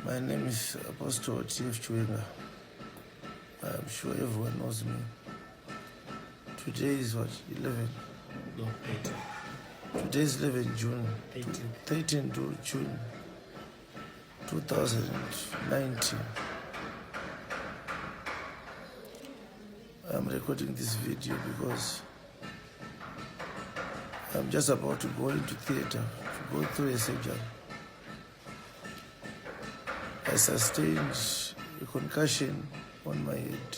My name is Apostle TF Chiwenga. I'm sure everyone knows me. Today is what? 11? No, 18. Today is 11 June. 18. 13 to June 2019. I'm recording this video because I'm just about to go into theater to go through a surgery. I sustained a concussion on my head.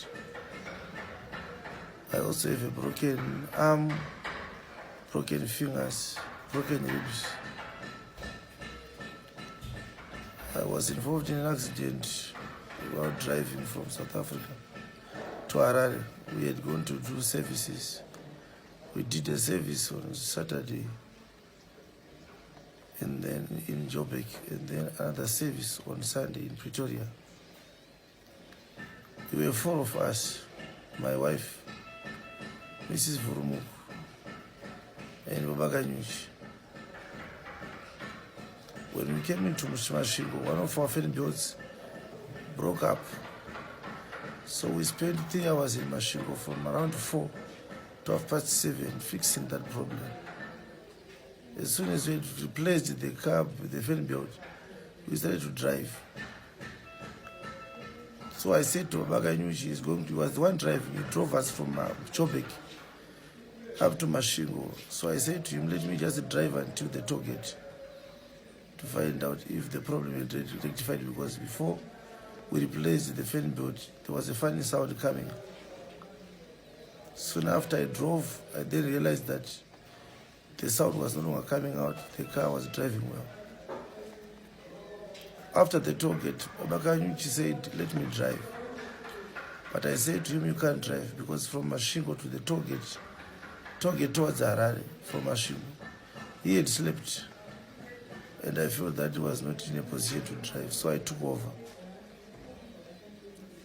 I also have a broken arm, broken fingers, broken ribs. I was involved in an accident while driving from South Africa to Harare. We had gone to do services. We did a service on Saturday, and then in Joburg, and then another service on Sunday in Pretoria. There were 4 of us, my wife, Mrs. Vurumuk, and Babaganyush. When we came into Mashingo, one of our fan builds broke up. So we spent 3 hours in Mashingo from around 4 to 7:30 fixing that problem. As soon as we had replaced the cab with the fan build, we started to drive. So I said to Babaganyush, he was the one driving. He drove us from Joburg up to Mashingo. So I said to him, let me just drive until the toll gate to find out if the problem had rectified, because before we replaced the fan board, there was a funny sound coming. Soon after I drove, I then realized that the sound was no longer coming out. The car was driving well. After the toll gate, Babakanyuchi said, let me drive. But I said to him, you can't drive, because from Mashingo to the toll gate towards Harare, from Mashingo, he had slept. And I felt that he was not in a position to drive, so I took over.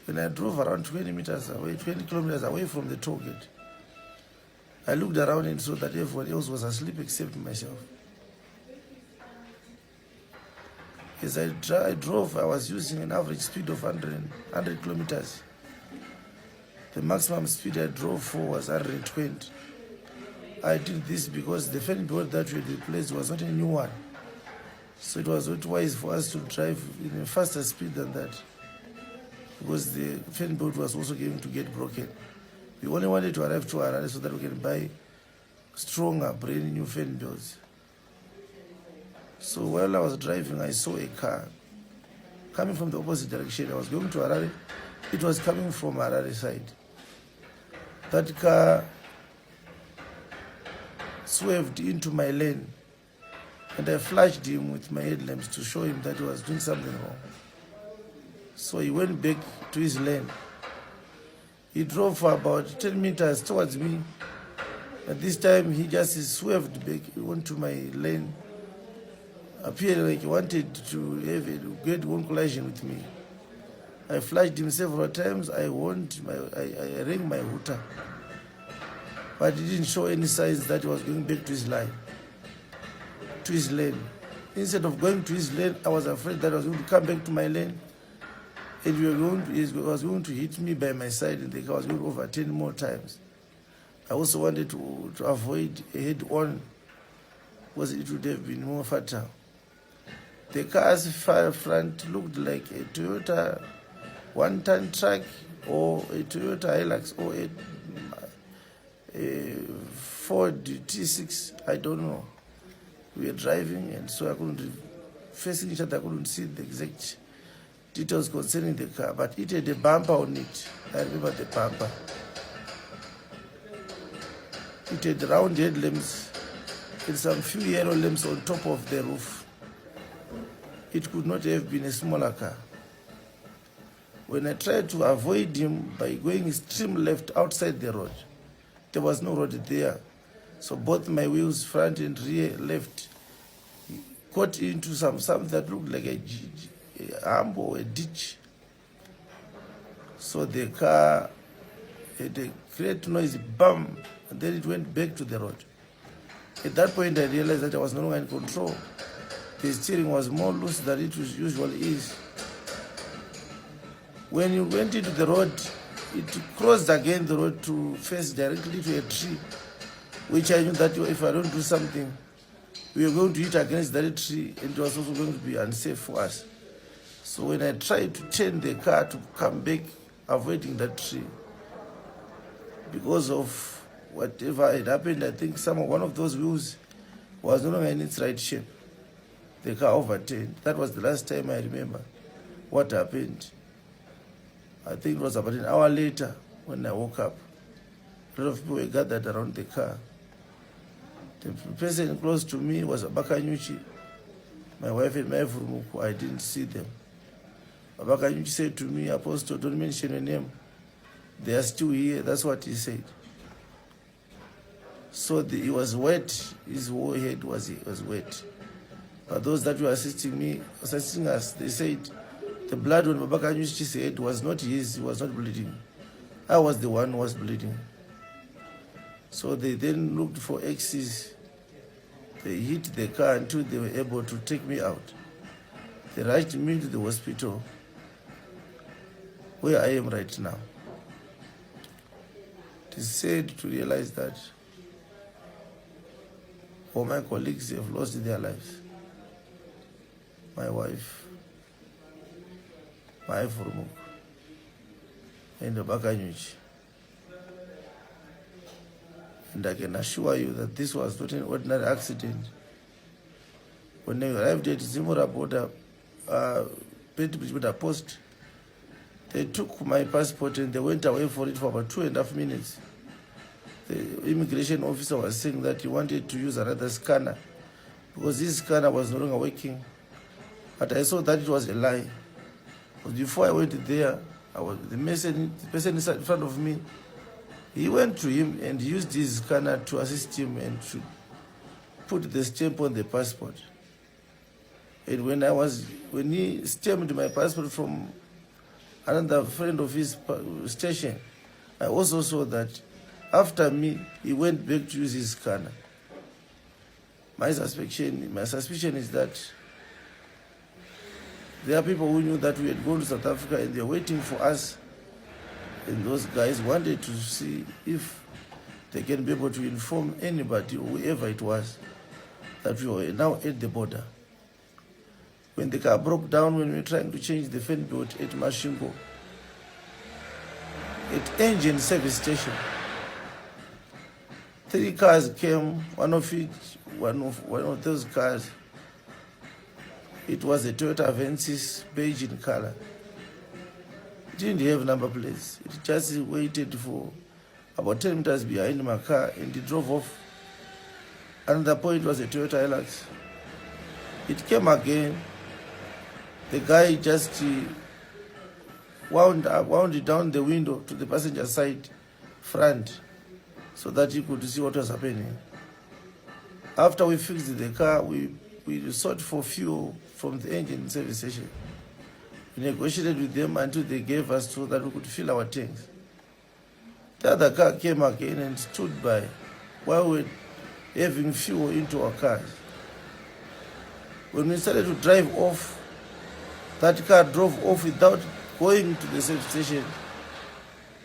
When I drove around 20 kilometers away from the toll gate, I looked around and saw that everyone else was asleep except myself. As I drove, I was using an average speed of 100 kilometers. The maximum speed I drove for was 120. I did this because the fan board that we had replaced was not a new one. So it was not wise for us to drive in a faster speed than that, because the fan board was also going to get broken. We only wanted to arrive to Harare so that we can buy stronger, brand new fan boards. So while I was driving, I saw a car coming from the opposite direction. I was going to Harare. It was coming from Harare side. That car swerved into my lane, and I flashed him with my headlamps to show him that he was doing something wrong. So he went back to his lane. He drove for about 10 meters towards me. At this time, he just swerved back onto my lane, appearing like he wanted to have a great one collision with me. I flashed him several times. I rang my hooter, but he didn't show any signs that he was going back to his line. To his lane. Instead of going to his lane, I was afraid that I was going to come back to my lane, and he was going to hit me by my side, and the car was going to overturn more times. I also wanted to avoid a head-on, because it would have been more fatal. The car's front looked like a Toyota one-ton truck, or a Toyota Hilux, or a Ford T6, I don't know. We were driving, and so I couldn't, facing each other, I couldn't see the exact details concerning the car, but it had a bumper on it. I remember the bumper. It had round headlamps and some few yellow lamps on top of the roof. It could not have been a smaller car. When I tried to avoid him by going extreme left outside the road, there was no road there. So both my wheels, front and rear, left, got into something that looked like a hump or a ditch. So the car had a great noisy bam, and then it went back to the road. At that point, I realized that I was no longer in control. The steering was more loose than it usually is. When you went into the road, it crossed again the road to face directly to a tree, which I knew that if I don't do something, we were going to hit against that tree, and it was also going to be unsafe for us. So when I tried to turn the car to come back, avoiding that tree, because of whatever had happened, I think one of those wheels was no longer in its right shape. The car overturned. That was the last time I remember what happened. I think it was about an hour later when I woke up. A lot of people were gathered around the car. The person close to me was Abakanyuchi, my wife and my Furumuku. I didn't see them. Abakanyuchi said to me, Apostle, don't mention your name. They are still here. That's what he said. So he was wet. His whole head was wet. But those that were assisting us, they said the blood on Babakanyuchi's head was not his. He was not bleeding. I was the one who was bleeding. So they then looked for axes. They hit the car until they were able to take me out. They rushed me to the hospital where I am right now. It is sad to realize that all my colleagues have lost their lives. My wife, my Furumuk, and the Bakanyuchi. And I can assure you that this was not an ordinary accident. When I arrived at Zimura border, post, they took my passport and they went away for it for about 2.5 minutes. The immigration officer was saying that he wanted to use another scanner because this scanner was no longer working. But I saw that it was a lie. But before I went there, the person in front of me, he went to him and used his scanner to assist him and to put the stamp on the passport. And when he stamped my passport from another friend of his station, I also saw that after me, he went back to use his scanner. My suspicion is that there are people who knew that we had gone to South Africa and they were waiting for us. And those guys wanted to see if they can be able to inform anybody, or whoever it was, that we were now at the border. When the car broke down, when we were trying to change the fan belt at Mashingo, at engine service station, 3 cars came, one of those cars, it was a Toyota Avensis, beige in color. It didn't have number plates. It just waited for about 10 meters behind my car and it drove off. Another point was a Toyota Hilux. It came again. The guy just wound down the window to the passenger side front so that he could see what was happening. After we fixed the car, we sought for fuel from the engine service station. We negotiated with them until they gave us so that we could fill our tanks. The other car came again and stood by while we were having fuel into our cars. When we started to drive off, that car drove off without going to the service station,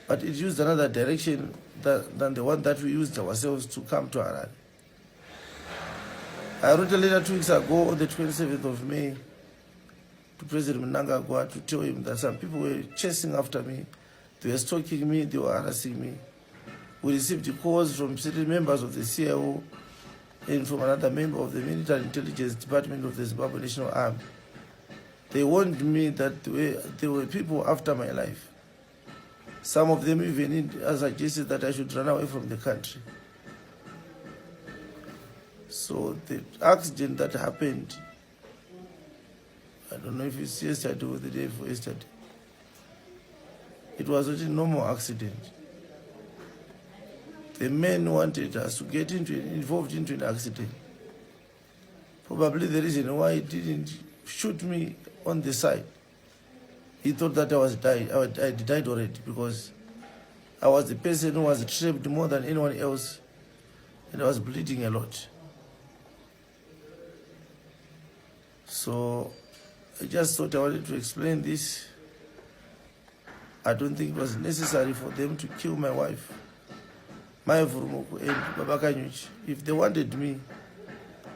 but it used another direction than the one that we used ourselves to come to Harare. I wrote a letter 2 weeks ago on the 27th of May to President Mnangagwa to tell him that some people were chasing after me, they were stalking me, they were harassing me. We received calls from certain members of the CIO and from another member of the Military Intelligence Department of the Zimbabwe National Army. They warned me that there were people after my life. Some of them even suggested that I should run away from the country. So the accident that happened, I don't know if it's yesterday or the day before yesterday, it was not a normal accident. The men wanted us to get involved into an accident. Probably the reason why he didn't shoot me on the side. He thought that I died already because I was the person who was trapped more than anyone else and I was bleeding a lot. So I just thought I wanted to explain this I don't think it was necessary for them to kill my wife, Maya Vurumoko and Babakanyuch. If they wanted me,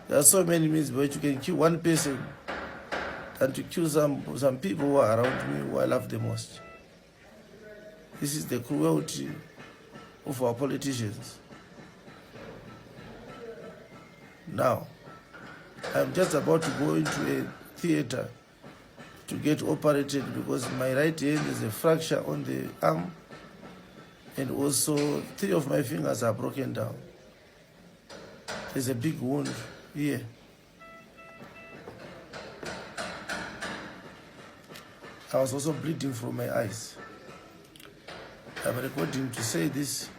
there are so many means by which you can kill one person than to kill some people who are around me who I love the most. This is the cruelty of our politicians. Now, I'm just about to go into a theater to get operated because my right hand is a fracture on the arm and also 3 of my fingers are broken down. There's a big wound here. I was also bleeding from my eyes. I'm recording to say this.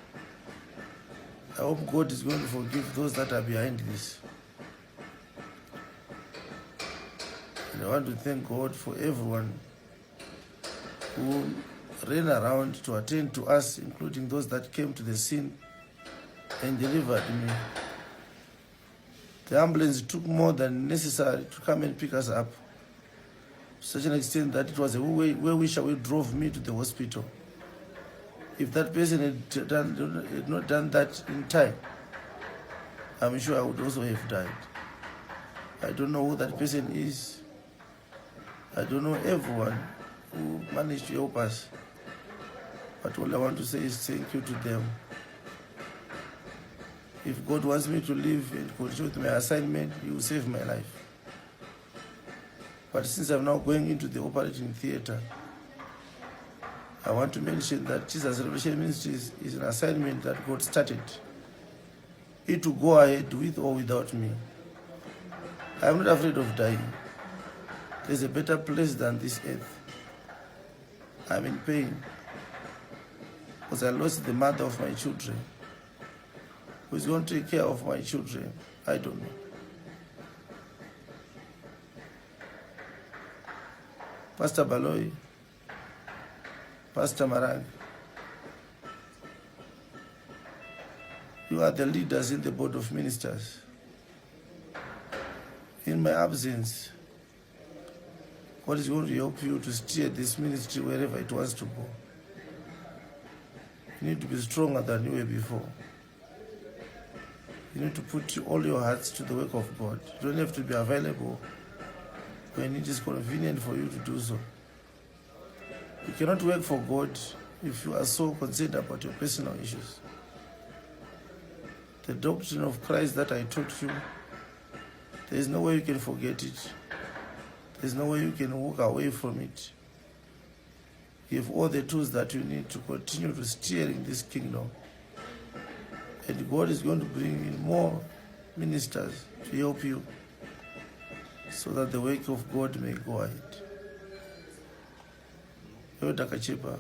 I hope God is going to forgive those that are behind this. And I want to thank God for everyone who ran around to attend to us, including those that came to the scene and delivered me. The ambulance took more than necessary to come and pick us up, to such an extent that it was a we drove me to the hospital. If that person had not done that in time, I'm sure I would also have died. I don't know who that person is. I don't know everyone who managed to help us. But all I want to say is thank you to them. If God wants me to live and continue with my assignment, He will save my life. But since I'm now going into the operating theater, I want to mention that Jesus Revelation Ministries is an assignment that God started. It will go ahead with or without me. I'm not afraid of dying. There's a better place than this earth. I'm in pain because I lost the mother of my children. Who's going to take care of my children? I don't know. Pastor Baloy, Pastor Marang, you are the leaders in the board of ministers. In my absence, God is going to help you to steer this ministry wherever it wants to go. You need to be stronger than you were before. You need to put all your hearts to the work of God. You don't have to be available when it is convenient for you to do so. You cannot work for God if you are so concerned about your personal issues. The doctrine of Christ that I taught you, there is no way you can forget it. There is no way you can walk away from it. You have all the tools that you need to continue to steer in this kingdom. And God is going to bring in more ministers to help you so that the work of God may go ahead. Elder Kachepa,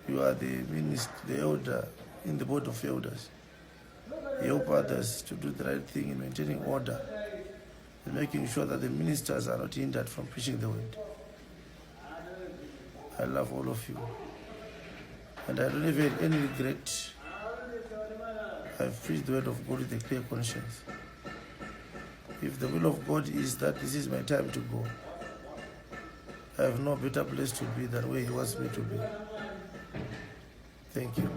you are the minister, the elder in the board of elders. You help others to do the right thing in maintaining order and making sure that the ministers are not hindered from preaching the word. I love all of you. And I don't have any regret. I've preached the word of God with a clear conscience. If the will of God is that this is my time to go, I have no better place to be than where He wants me to be. Thank you.